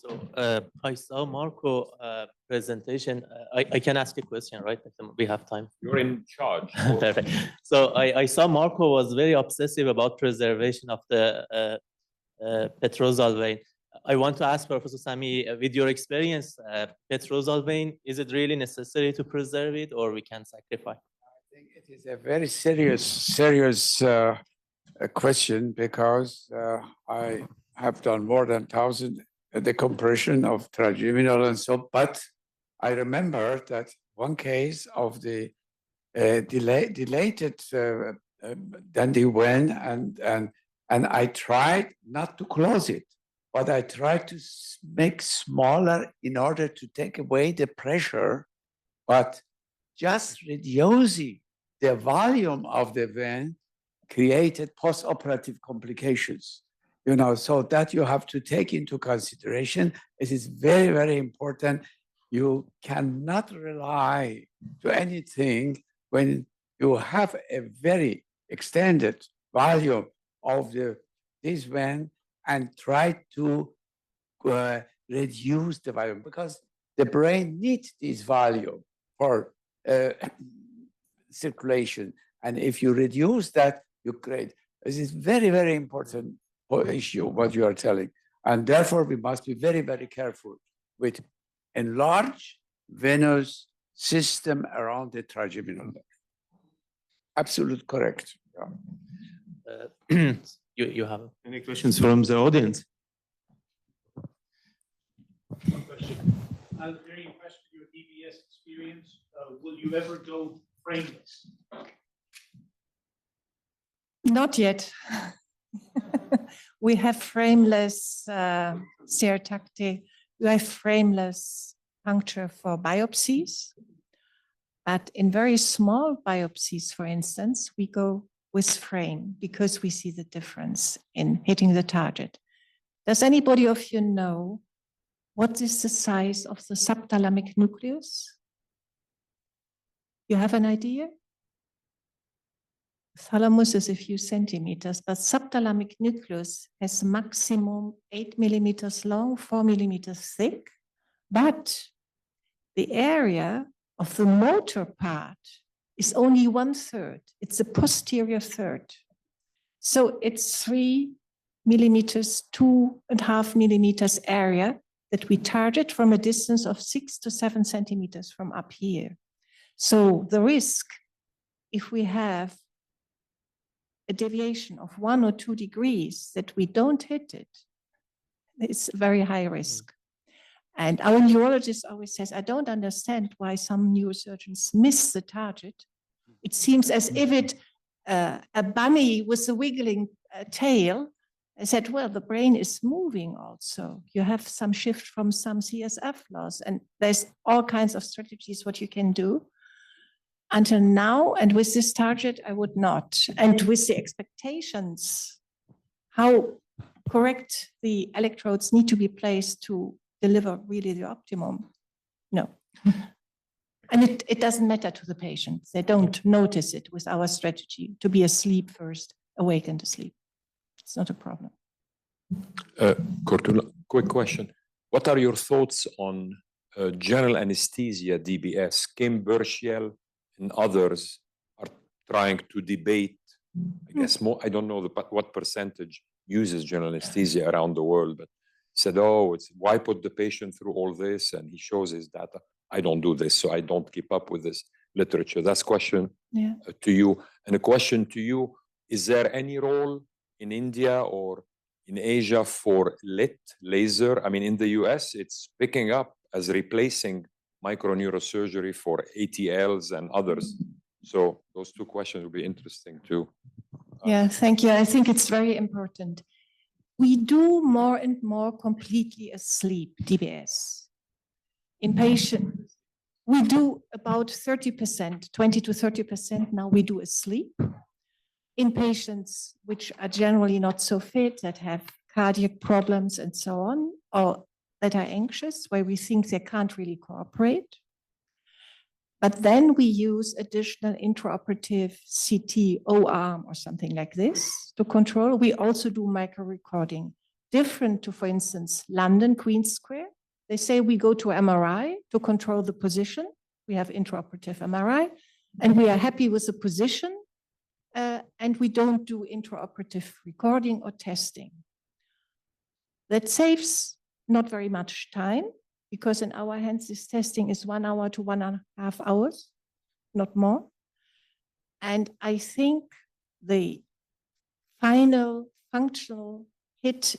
So I saw Marco presentation. I can ask a question, right? We have time. You're in charge. Perfect. So I saw Marco was very obsessive about preservation of the petrosal vein. I want to ask Professor Sami, with your experience, petrosal vein, is it really necessary to preserve it, or we can sacrifice? I think it is a very serious question, because I have done more than 1,000 decompression of trigeminal and so. But I remember that one case of the dilated dandy vein, and I tried not to close it, but I tried to make smaller in order to take away the pressure, but just reducing the volume of the vein created post-operative complications. You know, so that you have to take into consideration. It is very, very important. You cannot rely to anything when you have a very extended volume of this vein and try to reduce the volume, because the brain needs this volume for circulation. And if you reduce that, you create. This is very, very important issue, what you are telling. And therefore, we must be very, very careful with enlarged venous system around the trigeminal nerve. Absolutely correct. Yeah. You have any questions from the audience? One question. I'm very impressed with your DBS experience. Will you ever go frameless? Not yet. We have frameless stereotactic. We have frameless puncture for biopsies. But in very small biopsies, for instance, we go with frame because we see the difference in hitting the target. Does anybody of you know what is the size of the subthalamic nucleus? You have an idea? Thalamus is a few centimeters, but subthalamic nucleus has maximum 8 millimeters long, 4 millimeters thick, but the area of the motor part is only 1/3. It's the posterior third. So it's 3 millimeters, 2.5 millimeters area that we target from a distance of 6 to 7 centimeters from up here. So the risk, if we have a deviation of 1 or 2 degrees that we don't hit it, it's very high risk. And our neurologist always says, I don't understand why some neurosurgeons miss the target. It seems as if a bunny with a wiggling tail. I said, well, the brain is moving also. You have some shift from some CSF loss, and there's all kinds of strategies what you can do. Until now, and with this target, I would not. And with the expectations, how correct the electrodes need to be placed to deliver really the optimum, no. And it doesn't matter to the patients. They don't notice it with our strategy to be asleep first, awaken to sleep. It's not a problem. Cortula, quick question. What are your thoughts on general anesthesia DBS? Kim Burchiel and others are trying to debate, I guess more, I don't know what percentage uses general anesthesia around the world, but said, oh, why put the patient through all this? And he shows his data. I don't do this, so I don't keep up with this literature. That's a question to you. And a question to you, is there any role in India or in Asia for lit laser? I mean, in the US, it's picking up as replacing microneurosurgery for ATLs and others. So those two questions will be interesting too. Yeah, thank you. I think it's very important. We do more and more completely asleep DBS. In patients, we do about 30%, 20 to 30% now we do asleep. In patients which are generally not so fit, that have cardiac problems and so on, or that are anxious, where we think they can't really cooperate. But then we use additional intraoperative CT O-arm or something like this to control. We also do micro-recording different to, for instance, London, Queen Square. They say we go to MRI to control the position. We have intraoperative MRI, and we are happy with the position, and we don't do intraoperative recording or testing. That saves not very much time, because in our hands, this testing is 1 hour to 1.5 hours, not more. And I think the final functional hit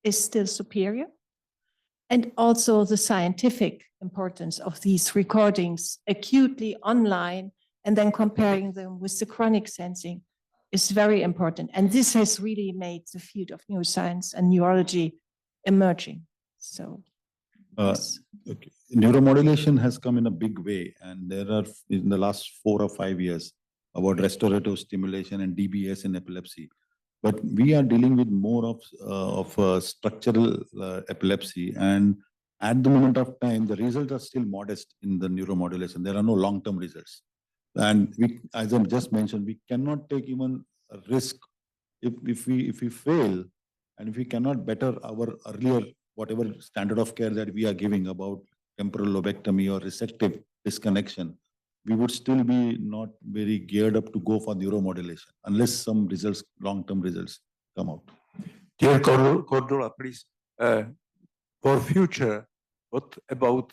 is still superior. And also the scientific importance of these recordings acutely online and then comparing them with the chronic sensing is very important. And this has really made the field of neuroscience and neurology emerging. So, yes. Okay. Neuromodulation has come in a big way, and there are in the last 4 or 5 years about restorative stimulation and DBS in epilepsy. But we are dealing with more of structural epilepsy, and at the moment of time, the results are still modest in the neuromodulation. There are no long-term results, and we, as I just mentioned, we cannot take even a risk if we fail, and if we cannot better our earlier whatever standard of care that we are giving about temporal lobectomy or receptive disconnection, we would still be not very geared up to go for neuromodulation unless some results, long-term results come out. Dear Cordula, please, for future, what about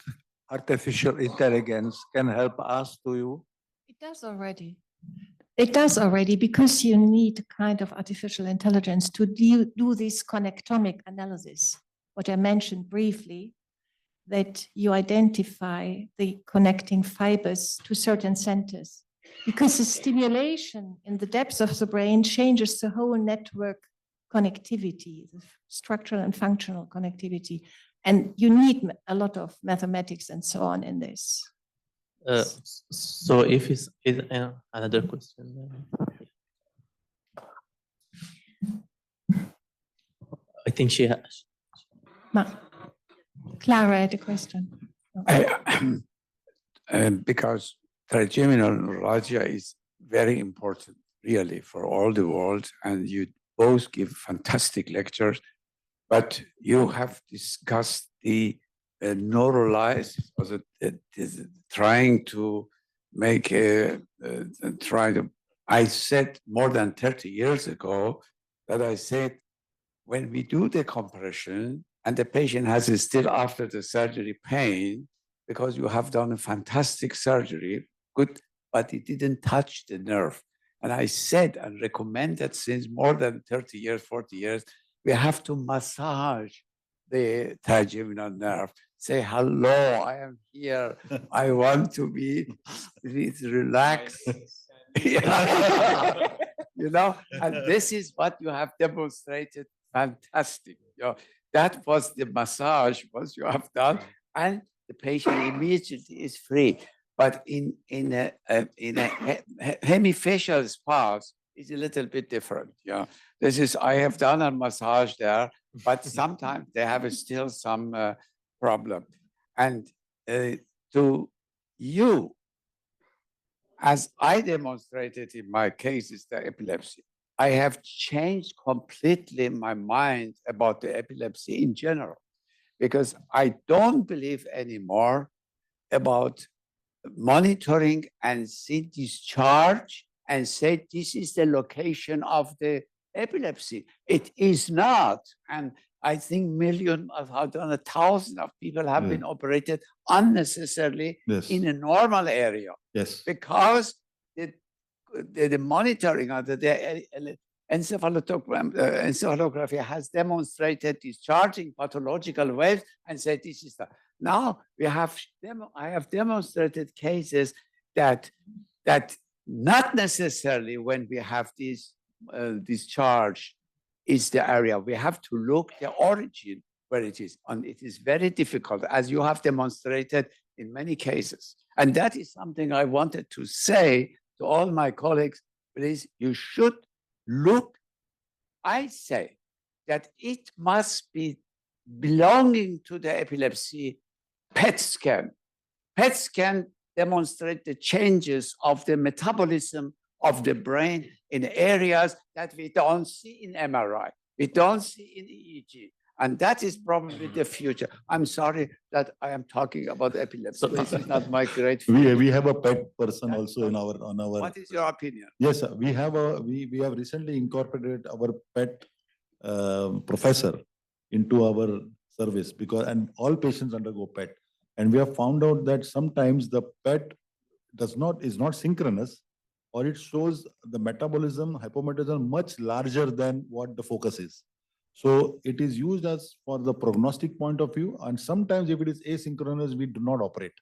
artificial intelligence can help us to you? It does already. It does already, because you need a kind of artificial intelligence to do this connectomic analysis, what I mentioned briefly, that you identify the connecting fibers to certain centers, because the stimulation in the depths of the brain changes the whole network connectivity, the structural and functional connectivity. And you need a lot of mathematics and so on in this. So if it's another question. I think she has. Clara had a question. Because trigeminal neuralgia is very important, really, for all the world, and you both give fantastic lectures, but you have discussed the neuralize, also trying to make I said more than 30 years ago that I said, when we do the compression and the patient has still after the surgery pain, because you have done a fantastic surgery, good, but it didn't touch the nerve. And I said and recommended since more than 30 years, 40 years, we have to massage the trigeminal nerve. Say, hello, I am here. I want to be relaxed. You know, and this is what you have demonstrated. Fantastic. You know, that was the massage, what you have done, and the patient immediately is free. But in a hemifacial spots, it's a little bit different. Yeah, this is, I have done a massage there, but sometimes they have still some problem. And to you, as I demonstrated in my cases, the epilepsy, I have changed completely my mind about the epilepsy in general, because I don't believe anymore about monitoring and see discharge and say this is the location of the epilepsy. It is not. And I think millions of, I don't know, thousands of people have been operated unnecessarily in a normal area. Yes. Because the monitoring of the encephalography has demonstrated discharging pathological waves and said this is the. Now we have I have demonstrated cases that not necessarily when we have this discharge is the area. We have to look the origin where it is, and it is very difficult, as you have demonstrated in many cases. And that is something I wanted to say to all my colleagues. Please, you should look. I say that it must be belonging to the epilepsy PET scan. PET scan demonstrate the changes of the metabolism of the brain in areas that we don't see in MRI. We don't see in EEG. And that is probably the future. I'm sorry that I am talking about epilepsy. This is not my great field. We have a PET person That's also in not- on our. What is your opinion? Yes, sir. We have recently incorporated our PET professor into our service and all patients undergo PET. And we have found out that sometimes the PET is not synchronous, or it shows the metabolism, hypometabolism much larger than what the focus is. So it is used as for the prognostic point of view. And sometimes if it is asynchronous, we do not operate.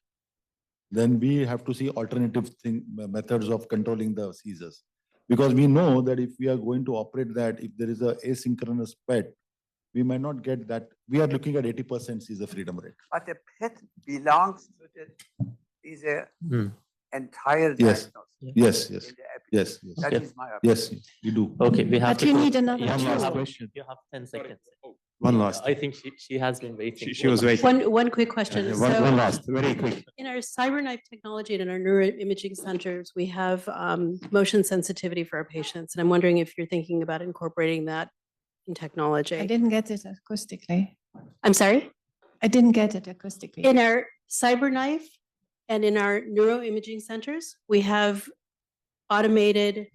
Then we have to see alternative methods of controlling the seizures. Because we know that if we are going to operate that, if there is a asynchronous PET, we might not get that. We are looking at 80% seizure freedom rate. But the PET belongs to is a entire Yes. diagnosis. Yes, yes, in the epilepsy. yes, yes. That Okay. is my opinion. Yes, we do. Okay, we have But to you close. need another You have- two. you have- Question. You have 10 seconds. One last. I think she has been waiting. She was waiting. One quick question. One So last, very quick. in our CyberKnife technology and in our neuroimaging centers, we have motion sensitivity for our patients. And I'm wondering if you're thinking about incorporating that in I technology. didn't get it acoustically. I'm sorry? I didn't get it acoustically. In our CyberKnife and in our neuroimaging centers, we have automated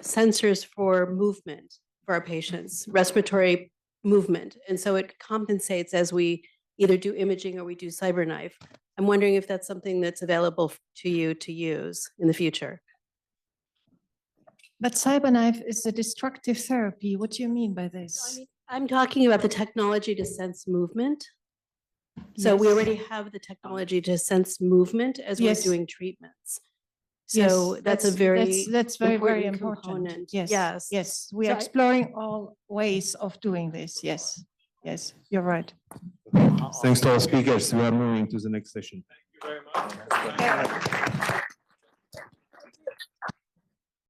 sensors for movement for our patients, respiratory movement. And so it compensates as we either do imaging or we do CyberKnife. I'm wondering if that's something that's available to you to use in the future. But CyberKnife is a destructive therapy. What do you mean by this? I'm talking about the technology to sense movement. So we Yes. already have the technology to sense movement as we're Yes. doing treatments. Yes, So that's a very that's very important important. component. Yes, Yes. yes. We So are I- exploring all ways of doing this. Yes, yes, you're right. Thanks to our speakers. We are moving to the next session. Thank you very much.